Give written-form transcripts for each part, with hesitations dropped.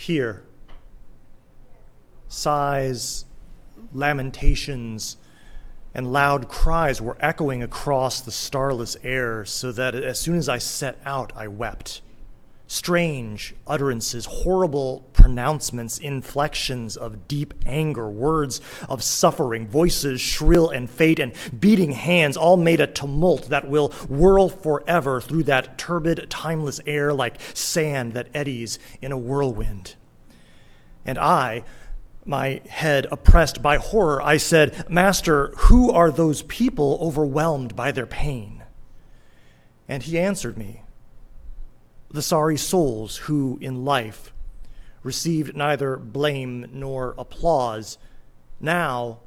Here, sighs, lamentations, and loud cries were echoing across the starless air, so that as soon as I set out, I wept. Strange utterances, horrible pronouncements, inflections of deep anger, words of suffering, voices shrill and faint, and beating hands all made a tumult that will whirl forever through that turbid, timeless air like sand that eddies in a whirlwind. And I, my head oppressed by horror, I said, "Master, who are those people overwhelmed by their pain?" And he answered me, "The sorry souls who in life received neither blame nor applause, now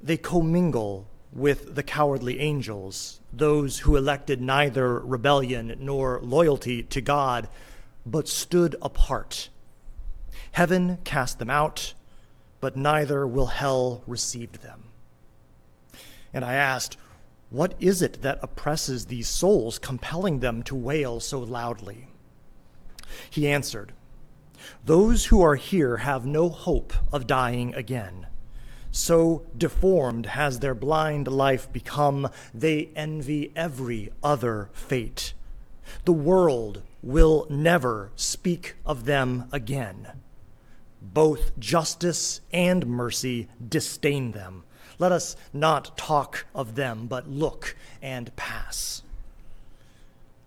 they commingle with the cowardly angels, those who elected neither rebellion nor loyalty to God, but stood apart. Heaven cast them out, but neither will hell receive them." And I asked, "What is it that oppresses these souls, compelling them to wail so loudly?" He answered, "Those who are here have no hope of dying again. So deformed has their blind life become, they envy every other fate. The world will never speak of them again. Both justice and mercy disdain them. Let us not talk of them, but look and pass."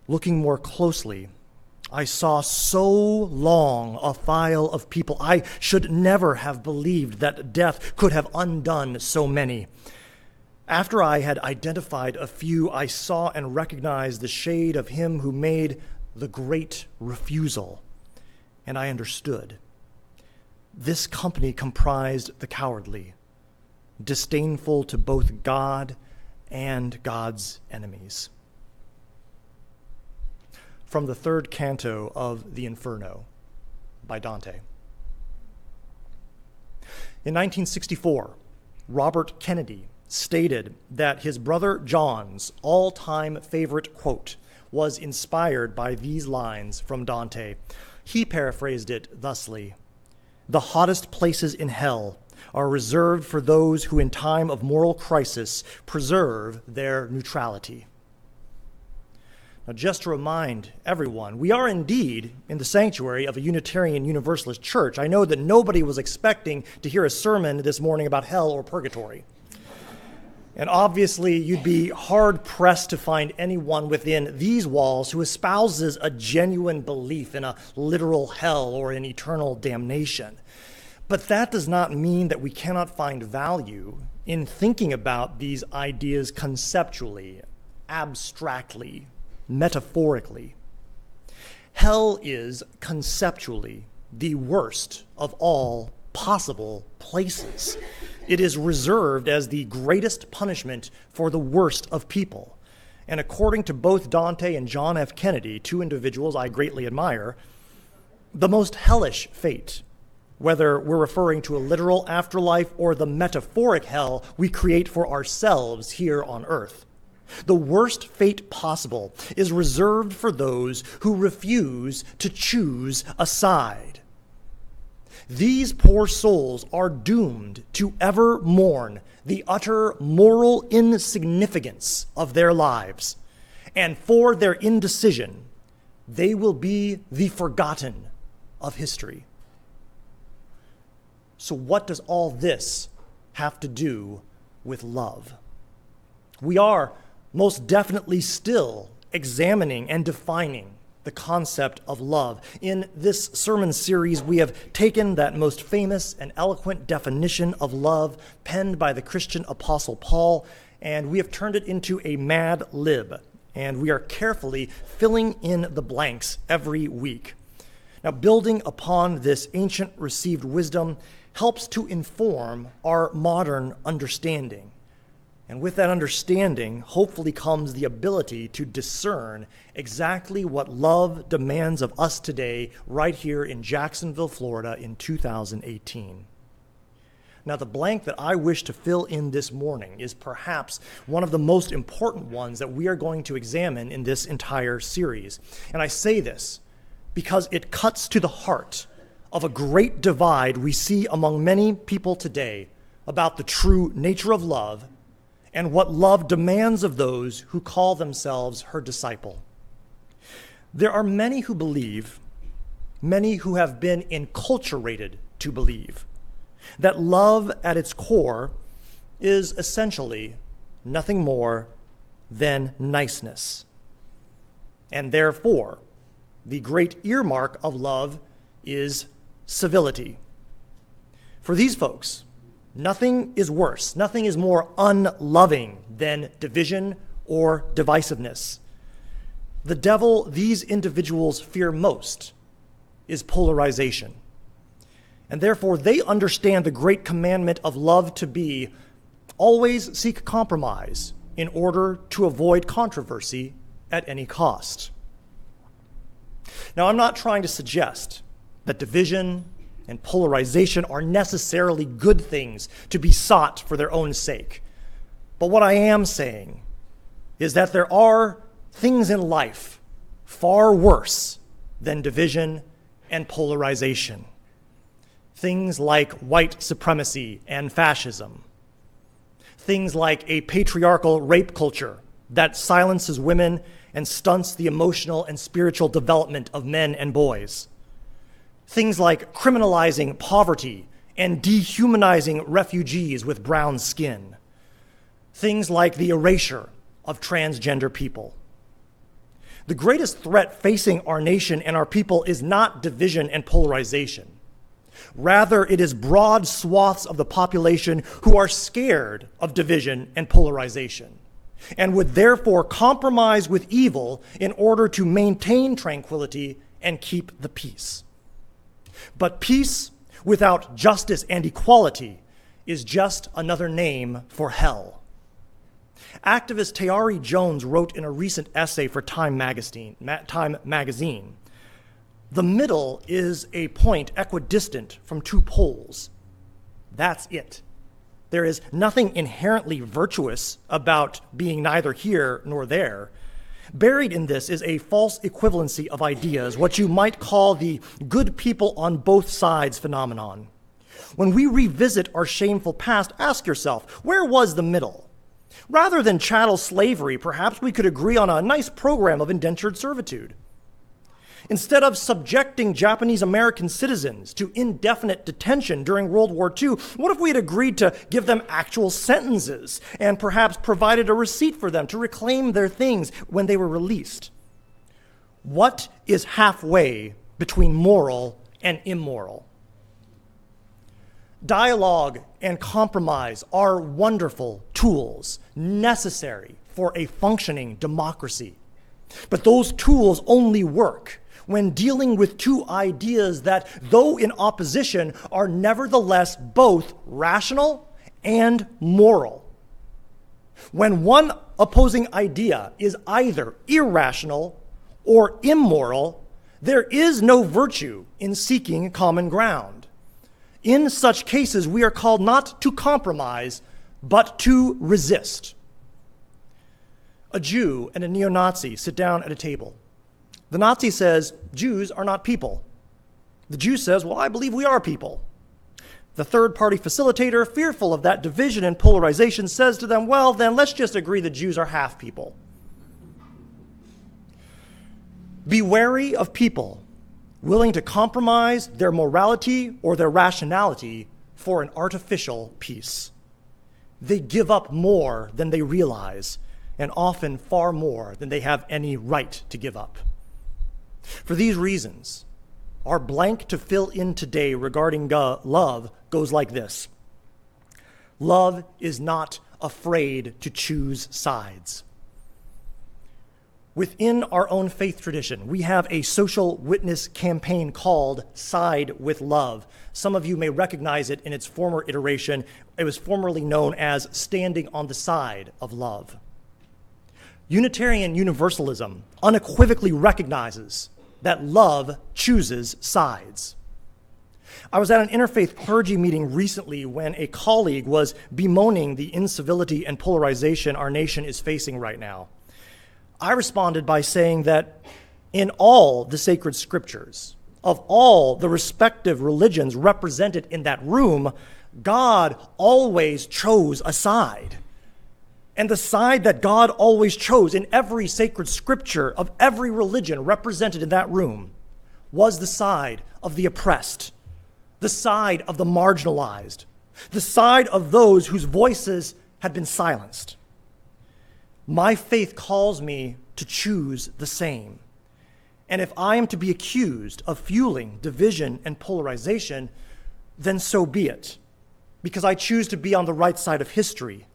Looking more closely, I saw so long a file of people. I should never have believed that death could have undone so many. After I had identified a few, I saw and recognized the shade of him who made the great refusal, and I understood. This company comprised the cowardly, disdainful to both God and God's enemies. From the third canto of the Inferno by Dante. In 1964, Robert Kennedy stated that his brother John's all-time favorite quote was inspired by these lines from Dante. He paraphrased it thusly: "The hottest places in hell are reserved for those who in time of moral crisis preserve their neutrality." Now, just to remind everyone, we are indeed in the sanctuary of a Unitarian Universalist church. I know that nobody was expecting to hear a sermon this morning about hell or purgatory. And obviously, you'd be hard-pressed to find anyone within these walls who espouses a genuine belief in a literal hell or in eternal damnation. But that does not mean that we cannot find value in thinking about these ideas conceptually, abstractly, metaphorically. Hell is conceptually the worst of all possible places. It is reserved as the greatest punishment for the worst of people. And according to both Dante and John F. Kennedy, two individuals I greatly admire, the most hellish fate, whether we're referring to a literal afterlife or the metaphoric hell we create for ourselves here on earth, the worst fate possible is reserved for those who refuse to choose a side. These poor souls are doomed to ever mourn the utter moral insignificance of their lives, and for their indecision, they will be the forgotten of history. So what does all this have to do with love? We are most definitely still examining and defining the concept of love. In this sermon series, we have taken that most famous and eloquent definition of love penned by the Christian apostle Paul, and we have turned it into a mad lib, and we are carefully filling in the blanks every week. Now, building upon this ancient received wisdom helps to inform our modern understanding. And with that understanding, hopefully comes the ability to discern exactly what love demands of us today, right here in Jacksonville, Florida in 2018. Now, the blank that I wish to fill in this morning is perhaps one of the most important ones that we are going to examine in this entire series. And I say this because it cuts to the heart of a great divide we see among many people today about the true nature of love and what love demands of those who call themselves her disciple. There are many who believe, many who have been enculturated to believe, that love at its core is essentially nothing more than niceness. And therefore, the great earmark of love is civility. For these folks, nothing is worse, nothing is more unloving than division or divisiveness. The devil these individuals fear most is polarization. And therefore, they understand the great commandment of love to be always seek compromise in order to avoid controversy at any cost. Now, I'm not trying to suggest that division and polarization are necessarily good things to be sought for their own sake. But what I am saying is that there are things in life far worse than division and polarization. Things like white supremacy and fascism. Things like a patriarchal rape culture that silences women and stunts the emotional and spiritual development of men and boys. Things like criminalizing poverty and dehumanizing refugees with brown skin. Things like the erasure of transgender people. The greatest threat facing our nation and our people is not division and polarization. Rather, it is broad swaths of the population who are scared of division and polarization and would therefore compromise with evil in order to maintain tranquility and keep the peace. But peace without justice and equality is just another name for hell. Activist Tayari Jones wrote in a recent essay for Time magazine, "The middle is a point equidistant from two poles. That's it. There is nothing inherently virtuous about being neither here nor there. Buried in this is a false equivalency of ideas, what you might call the good people on both sides phenomenon. When we revisit our shameful past, ask yourself, where was the middle? Rather than chattel slavery, perhaps we could agree on a nice program of indentured servitude. Instead of subjecting Japanese American citizens to indefinite detention during World War II, what if we had agreed to give them actual sentences and perhaps provided a receipt for them to reclaim their things when they were released? What is halfway between moral and immoral? Dialogue and compromise are wonderful tools necessary for a functioning democracy. But those tools only work when dealing with two ideas that, though in opposition, are nevertheless both rational and moral. When one opposing idea is either irrational or immoral, there is no virtue in seeking common ground. In such cases, we are called not to compromise, but to resist. A Jew and a neo-Nazi sit down at a table. The Nazi says, Jews are not people. The Jew says, well, I believe we are people. The third-party facilitator, fearful of that division and polarization, says to them, well, then let's just agree the Jews are half people. Be wary of people willing to compromise their morality or their rationality for an artificial peace. They give up more than they realize, and often far more than they have any right to give up. For these reasons, our blank to fill in today regarding love goes like this. Love is not afraid to choose sides. Within our own faith tradition, we have a social witness campaign called Side with Love. Some of you may recognize it in its former iteration. It was formerly known as Standing on the Side of Love. Unitarian Universalism unequivocally recognizes that love chooses sides. I was at an interfaith clergy meeting recently when a colleague was bemoaning the incivility and polarization our nation is facing right now. I responded by saying that in all the sacred scriptures, of all the respective religions represented in that room, God always chose a side. And the side that God always chose in every sacred scripture of every religion represented in that room was the side of the oppressed, the side of the marginalized, the side of those whose voices had been silenced. My faith calls me to choose the same. And if I am to be accused of fueling division and polarization, then so be it, because I choose to be on the right side of history,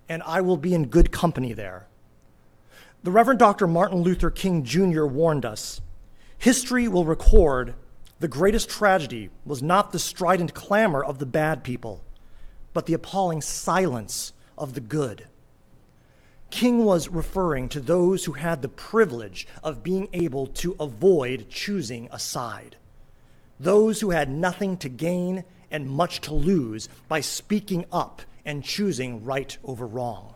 and I will be in good company there. The Reverend Dr. Martin Luther King Jr. warned us, history will record the greatest tragedy was not the strident clamor of the bad people, but the appalling silence of the good. King was referring to those who had the privilege of being able to avoid choosing a side, those who had nothing to gain and much to lose by speaking up and choosing right over wrong.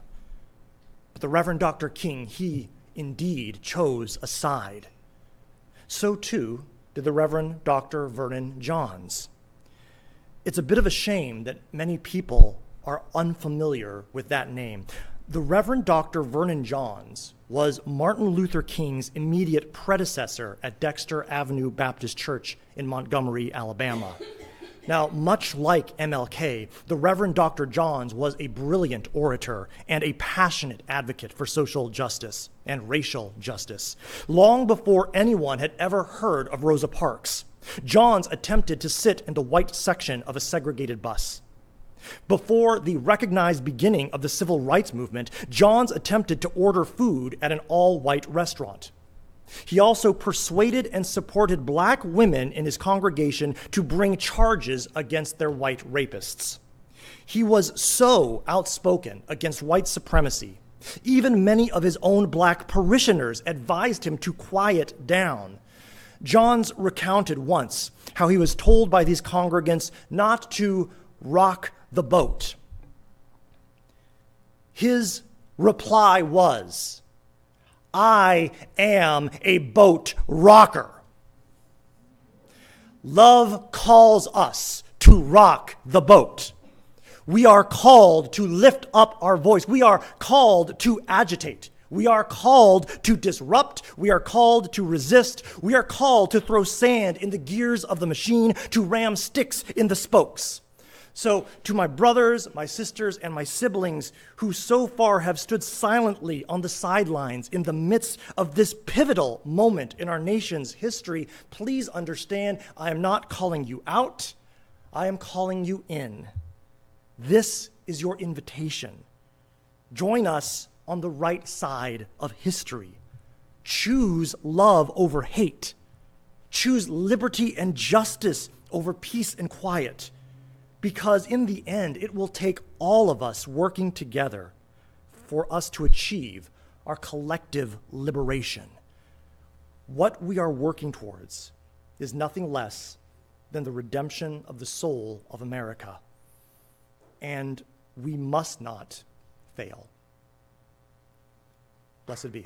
But the Reverend Dr. King, he indeed chose a side. So too did the Reverend Dr. Vernon Johns. It's a bit of a shame that many people are unfamiliar with that name. The Reverend Dr. Vernon Johns was Martin Luther King's immediate predecessor at Dexter Avenue Baptist Church in Montgomery, Alabama. Now, much like MLK, the Reverend Dr. Johns was a brilliant orator and a passionate advocate for social justice and racial justice. Long before anyone had ever heard of Rosa Parks, Johns attempted to sit in the white section of a segregated bus. Before the recognized beginning of the civil rights movement, Johns attempted to order food at an all-white restaurant. He also persuaded and supported black women in his congregation to bring charges against their white rapists. He was so outspoken against white supremacy, even many of his own black parishioners advised him to quiet down. Johns recounted once how he was told by these congregants not to rock the boat. His reply was, "I am a boat rocker." Love calls us to rock the boat. We are called to lift up our voice. We are called to agitate. We are called to disrupt. We are called to resist. We are called to throw sand in the gears of the machine, to ram sticks in the spokes. So to my brothers, my sisters, and my siblings who so far have stood silently on the sidelines in the midst of this pivotal moment in our nation's history, please understand, I am not calling you out. I am calling you in. This is your invitation. Join us on the right side of history. Choose love over hate. Choose liberty and justice over peace and quiet. Because in the end, it will take all of us working together for us to achieve our collective liberation. What we are working towards is nothing less than the redemption of the soul of America. And we must not fail. Blessed be.